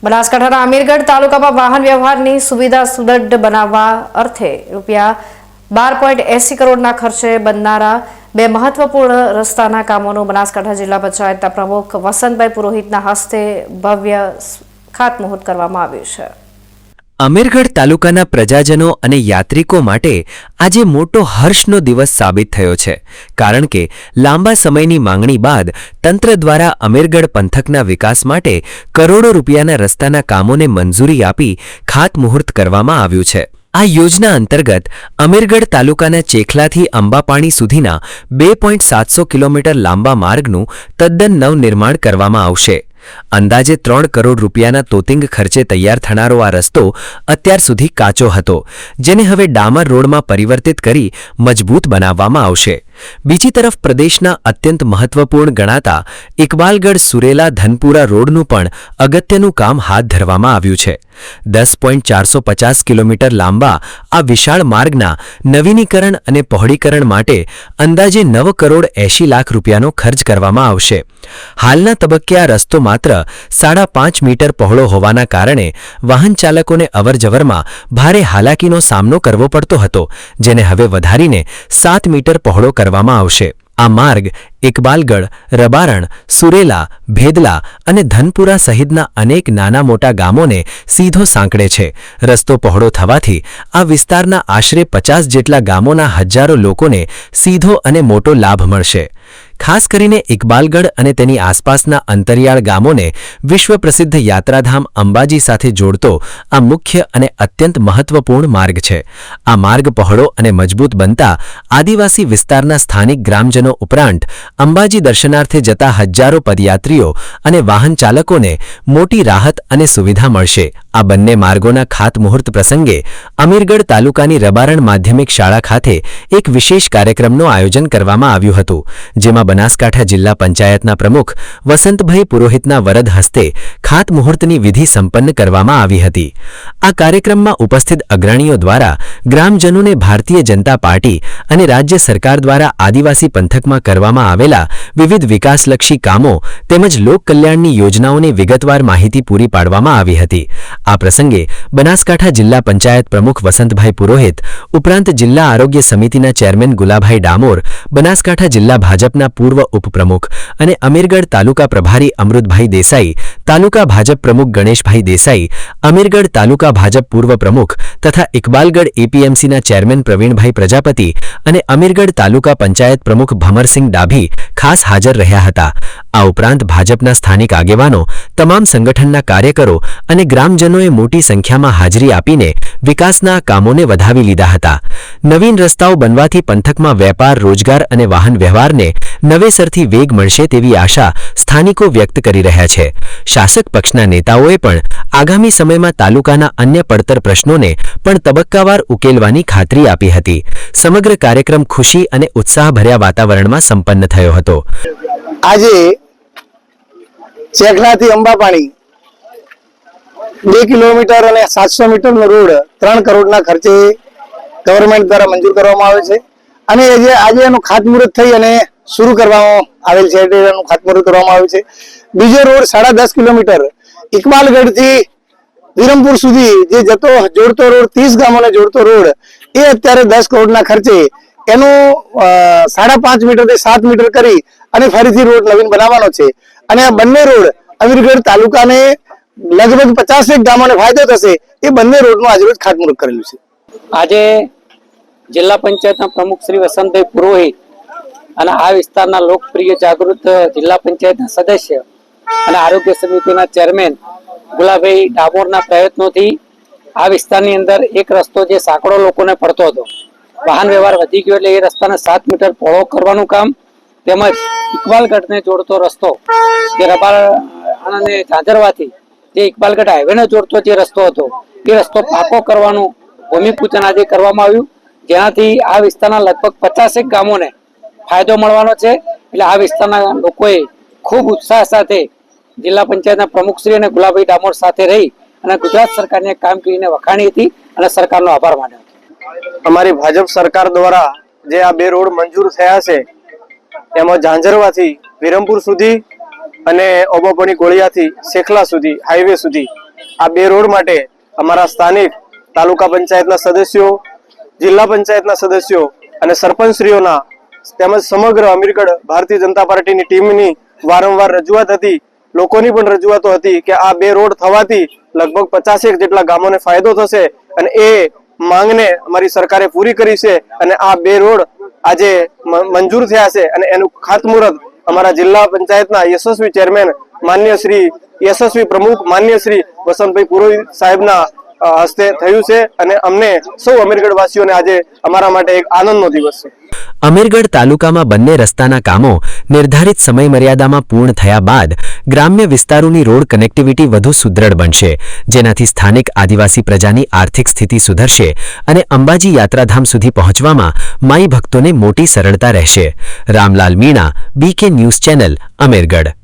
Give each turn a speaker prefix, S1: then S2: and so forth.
S1: બનાસકાંઠાના અમીરગઢ તાલુકામાં વાહન વ્યવહારની સુવિધા સુદૃઢ બનાવવા અર્થે ₹12.80 કરોડના ખર્ચે બનનારા બે મહત્વપૂર્ણ રસ્તાના કામોનું બનાસકાંઠા જિલ્લા પંચાયતના પ્રમુખ વસંતભાઈ પુરોહિતના હસ્તે ભવ્ય ખાતમુહૂર્ત કરવામાં આવ્યું છે।
S2: અમીરગઢ તાલુકાના પ્રજાજનો અને યાત્રિકો માટે આજે મોટો હર્ષનો દિવસ સાબિત થયો છે, કારણ કે લાંબા સમયની માંગણી બાદ તંત્ર દ્વારા અમીરગઢ પંથકના વિકાસ માટે કરોડો રૂપિયાના રસ્તાના કામોને મંજૂરી આપી ખાતમુહૂર્ત કરવામાં આવ્યું છે। આ યોજના અંતર્ગત અમીરગઢ તાલુકાના ચેખલાથી અંબાપાણી સુધીના 2.700 કિલોમીટર લાંબા માર્ગનું તદ્દન નવનિર્માણ કરવામાં આવશે। અંદાજે 3 કરોડ રૂપિયાના તોતિંગ ખર્ચે તૈયાર થનારો આ રસ્તો અત્યાર સુધી કાચો હતો, જેને હવે ડામર રોડમાં પરિવર્તિત કરી મજબૂત બનાવવામાં આવશે। બીજી તરફ પ્રદેશના અત્યંત મહત્વપૂર્ણ ગણાતા ઇકબાલગઢ સુરેલા ધનપુરા રોડનું પણ અગત્યનું કામ હાથ ધરવામાં આવ્યું છે। 10.450 કિલોમીટર લાંબા આ વિશાળ માર્ગના નવીનીકરણ અને પહોળીકરણ માટે અંદાજે 9 કરોડ 80 લાખ રૂપિયાનો ખર્ચ કરવામાં આવશે। હાલના તબક્કે આ રસ્તો માત્ર 5.5 મીટર પહોળો હોવાના કારણે વાહન ચાલકોને અવરજવરમાં ભારે હાલાકીનો સામનો કરવો પડતો હતો, જેને હવે વધારીને 7 મીટર પહોળો કરવામાં આવશે। આ માર્ગ ઇકબાલગઢ, રબારણ, સુરેલા, ભેદલા અને ધનપુરા સહિતના અનેક નાના મોટા ગામોને સીધો સાંકળે છે। રસ્તો પહોળો થવાથી આ વિસ્તારના આશરે 50 જેટલા ગામોના હજારો લોકોને સીધો અને મોટો લાભ મળશે। ખાસ કરીને ઇકબાલગઢ અને તેની આસપાસના અંતરિયાળ ગામોને વિશ્વ પ્રસિદ્ધ યાત્રાધામ અંબાજી સાથે જોડતો આ મુખ્ય અને અત્યંત મહત્વપૂર્ણ માર્ગ છે। આ માર્ગ પહોળો અને મજબૂત બનતા આદિવાસી વિસ્તારના સ્થાનિક ગ્રામજનો ઉપરાંત અંબાજી દર્શનાર્થે જતા હજારો પદયાત્રીઓ અને વાહન ચાલકોને મોટી રાહત અને સુવિધા મળશે। આ બંને માર્ગોના ખાતમુહૂર્ત પ્રસંગે અમીરગઢ તાલુકાની રબારણ માધ્યમિક શાળા ખાતે એક વિશેષ કાર્યક્રમનું આયોજન કરવામાં આવ્યું હતું, જેમાં બનાસકાંઠા જિલ્લા પંચાયતના પ્રમુખ વસંતભાઈ પુરોહિતના વરદ હસ્તે ખાતમુહૂર્તની વિધિ સંપન્ન કરવામાં આવી હતી। આ કાર્યક્રમમાં ઉપસ્થિત અગ્રણીઓ દ્વારા ગ્રામજનોને ભારતીય જનતા પાર્ટી અને રાજ્ય સરકાર દ્વારા આદિવાસી પંથકમાં કરવામાં આવેલા વિવિધ વિકાસલક્ષી કામો તેમજ લોકકલ્યાણની યોજનાઓની વિગતવાર માહિતી પૂરી પાડવામાં આવી હતી। આ પ્રસંગે બનાસકાંઠા જિલ્લા પંચાયત પ્રમુખ વસંતભાઈ પુરોહિત ઉપરાંત જિલ્લા આરોગ્ય સમિતિના ચેરમેન ગુલાભાઈ ડામોર, બનાસકાંઠા જિલ્લા ભાજપના પૂર્વ ઉપપ્રમુખ અને અમીરગઢ તાલુકા પ્રભારી અમૃતભાઈ દેસાઈ, તાલુકા ભાજપ પ્રમુખ ગણેશભાઈ દેસાઈ, અમીરગઢ તાલુકા ભાજપ પૂર્વ પ્રમુખ તથા ઇકબાલગઢ એપીએમસીના ચેરમેન પ્રવીણભાઈ પ્રજાપતિ અને અમીરગઢ તાલુકા પંચાયત પ્રમુખ ભમરસિંહ ડાભી ખાસ હાજર રહ્યા હતા। આ ઉપરાંત ભાજપના સ્થાનિક આગેવાનો, તમામ સંગઠનના કાર્યકરો અને ગ્રામજનોએ મોટી સંખ્યામાં હાજરી આપીને વિકાસના કામોને વધાવી લીધા હતા। નવીન રસ્તાઓ બનવાથી પંથકમાં વેપાર, રોજગાર અને વાહન વ્યવહારને નવેસરથી વેગ મળશે તેવી આશા સ્થાનિકો વ્યક્ત કરી રહ્યા છે। શાસક પક્ષના નેતાઓએ પણ આગામી સમયમાં તાલુકાના અન્ય પડતર પ્રશ્નોને પણ તબક્કાવાર ઉકેલવાની ખાતરી આપી હતી। સમગ્ર કાર્યક્રમ ખુશી અને ઉત્સાહભર્યા વાતાવરણમાં સંપન્ન થયો હતો।
S3: આજે ચેખલાથી અંબાપાણી 2 કિલોમીટર અને 700 મીટરનો રોડ 3 કરોડના ખર્ચે ગવર્મેન્ટ દ્વારા મંજૂર કરવામાં આવે છે અને આજે એનું ખાતમુહૂર્ત થઈ અને શરૂ કરવામાં આવેલ છે। એનું ખાતમુહૂર્ત કરવામાં આવ્યું છે। બીજો રોડ 10.5 કિલોમીટર ઇકબાલગઢ થી વિરમપુર સુધી જે જોડતો રોડ 30 ગામોને જોડતો રોડ એ અત્યારે 10 કરોડના ખર્ચે એનું 5.5 મીટરથી 7 મીટર કરી અને ફરીથી રોડ નવીન બનાવવાનો છે અને આ બંને રોડ અમીરગઢ તાલુકાને લગભગ 50 ગામોને ફાયદો થશે। એ બંને રોડનું આજરોજ ખાતમુહૂર્ત કરેલું છે।
S4: આજે જિલ્લા પંચાયતના પ્રમુખ શ્રી વસંતભાઈ પુરોહિત અને આ વિસ્તારના લોકપ્રિય જાગૃત જિલ્લા પંચાયતના સદસ્ય અને આરોગ્ય સમિતિના ચેરમેન ગુલાભાઈ ડામોરના પ્રયત્નોથી આ વિસ્તારની અંદર એક રસ્તો જે સાંકડો લોકોને પડતો હતો, વાહન વ્યવહાર વધી ગયો એટલે એ રસ્તાને 7 મીટર પહોળો કરવાનું કામ, તેમજ ઇકબાલગઢને જોડતો રસ્તો જે રબારણ અને ઝાંઝરવાથી જે ઇકબાલગઢ હાઈવેને જોડતો જે રસ્તો હતો એ રસ્તો પાકો કરવાનું ભૂમિપૂજન આજે કરવામાં આવ્યું, જેનાથી આ વિસ્તારના લગભગ 50 ગામોને ફાયદો મળવાનો છે। એટલે આ વિસ્તારના લોકોએ ખૂબ ઉત્સાહ સાથે જિલ્લા પંચાયતના પ્રમુખશ્રી અને ગુલાભાઈ ડામોર સાથે રહી અને ગુજરાત સરકારની કામગીરીને વખાણી હતી અને સરકારનો આભાર માન્યો હતો।
S3: અમારી ભાજપ સરકાર દ્વારા જે આ 2 રોડ મંજૂર થયા છે એમાં ઝાંઝરવાથી વિરમપુર સુધી
S5: અને ઓબોપોની ગોળિયાથી શેખલા સુધી હાઈવે સુધી આ 2 રોડ માટે અમારા સ્થાનિક તાલુકા પંચાયતના સદસ્યો, જિલ્લા પંચાયતના સદસ્યો અને સરપંચશ્રીઓના તેમજ સમગ્ર અમીરગઢ ભારતીય જનતા પાર્ટીની ટીમની વારંવાર રજૂઆત હતી. લોકોની પણ રજૂઆતો હતી કે આ 2 રોડ થવાથી લગભગ 50 જેટલા ગામોને ફાયદો થશે અને એ માંગને અમારી સરકારે પૂરી કરી છે અને આ 2 રોડ આજે મંજૂર થયા છે અને એનું ખાતમુહૂર્ત અમારા જિલ્લા પંચાયતના યશસ્વી ચેરમેન માન્ય શ્રી યશસ્વી પ્રમુખ માન્ય શ્રી વસંતભાઈ પુરોહિત સાહેબના હસ્તે થયું છે અને અમને સૌ અમીરગઢ વાસીઓને આજે અમારા માટે એક આનંદનો દિવસ છે.
S2: અમીરગઢ તાલુકામાં બંને રસ્તાના કામો નિર્ધારિત સમયમર્યાદામાં પૂર્ણ થયા બાદ ગ્રામ્ય વિસ્તારોની રોડ કનેક્ટિવિટી વધુ સુદૃઢ બનશે, જેનાથી સ્થાનિક આદિવાસી પ્રજાની આર્થિક સ્થિતિ સુધરશે અને અંબાજી યાત્રાધામ સુધી પહોંચવામાં માઈ ભક્તોને મોટી સરળતા રહેશે. Ramlal Meena, BK news channel, Amirgadh.